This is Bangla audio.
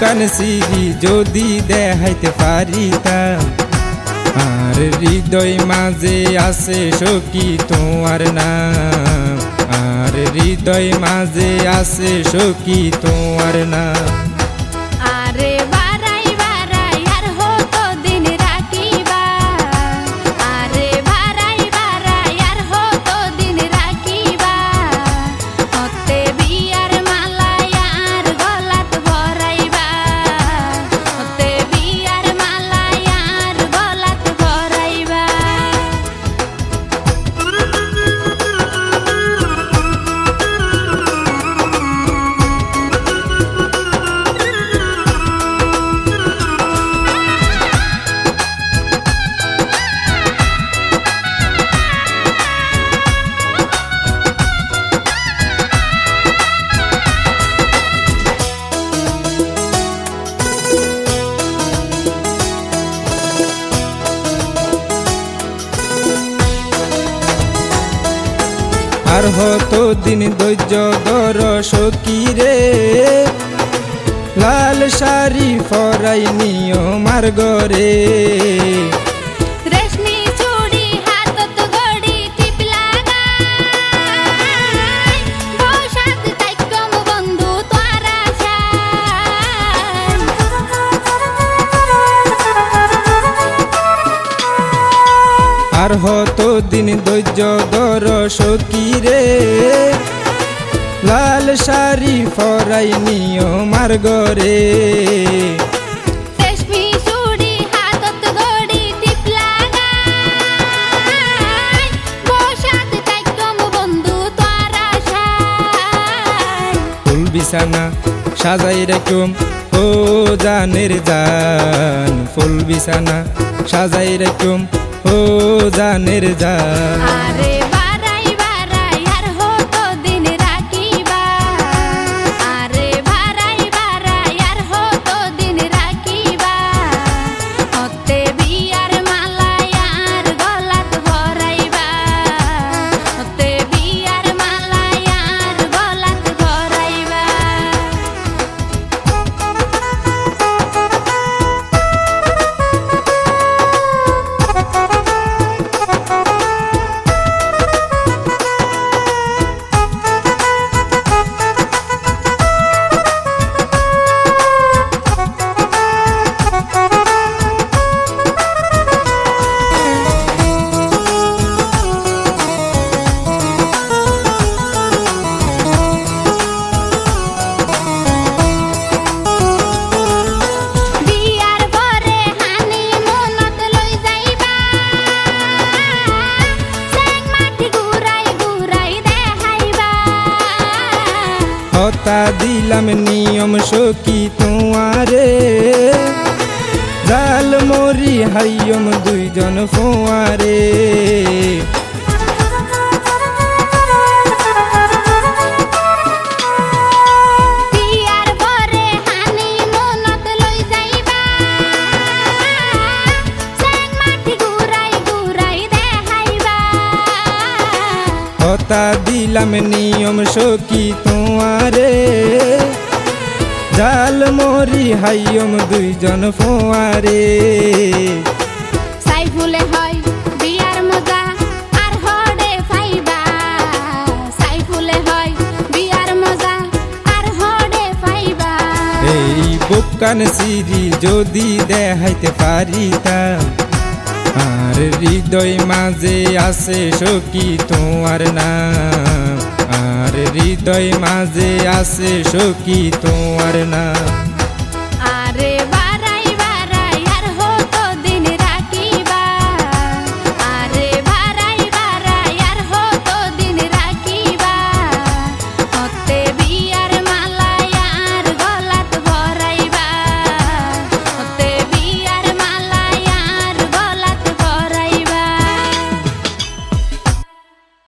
বুকান সিরি যদি দেখাইতে পারিতাম, আর হৃদয় মাঝে আছে সখী তোমার নাম, আর হৃদয় মাঝে আছে সখী তোমার নাম। আরে বারাই বারাই আর হতো দিন রাখিবা, আরে বারাই বারাই আর হতো দিন রাখিবা, হতে বিয়ার মালাই আর গলাত ভরাইবা, হতে বিয়ার মালাই আর গলাত ভরাইবা। আর হতো দিন ধৈর্য ধর সখী রে, লাল শাড়ি পরাই নিও মার ঘরে, রেশমি চুড়ি হাতত গড়ি টিপ লাগাই, বসাত তাইকম বন্ধু তোর আশায়। আর হতো দিন ধৈর্য ধর সখী রে, লাল শাড়ি পরাই নিও মার ঘরে, রেশমি চুড়ি হাতত গড়ি টিপ লাগাই, বসাত তাইকম বন্ধু তোর আশায়। ফুল বিছানা সাজাই রাখুম ও জানের জান, ফুল বিছানা সাজাই রাখুম ও জানের জান। আরে বারাই বারাই আর হতো দিন রাখিবা, আরে বারাই বারাই আর হতো দিন রাখিবা, হতে বিয়ার মালাই আর গলাত ভরাইবা, হতে বিয়ার মালাই আর গলাত ভরাইবা। বিয়ার পরে হানিমুনত লই যাইবা, সেং মাটি ঘুরাই ঘুরাই দেখাইবা। হতা দিলাম নিয়ম সখী তোমারে, জাল মরি হাইয়ম দুইজন ফোয়ারে, বিয়ার পরে হানিমুনত লই যাইবা, সেং মাটি ঘুরাই ঘুরাই দেখাইবা। হতা দিলাম নিয়ম সখী তোমারে, জাল মরি হাইয়ম দুইজন ফোয়ারে, সাইফুলে হয় বিয়ার মজা আর হড়ে ফাইবা, সাইফুলে হয় বিয়ার মজা আর হড়ে ফাইবা। এই বুকান সিরি যদি দেখাইতে পারিতাম, আর হৃদয় মাঝে আছে সখী তোমার নাম, আর হৃদয় মাঝে আছে সখী তোমার নাম।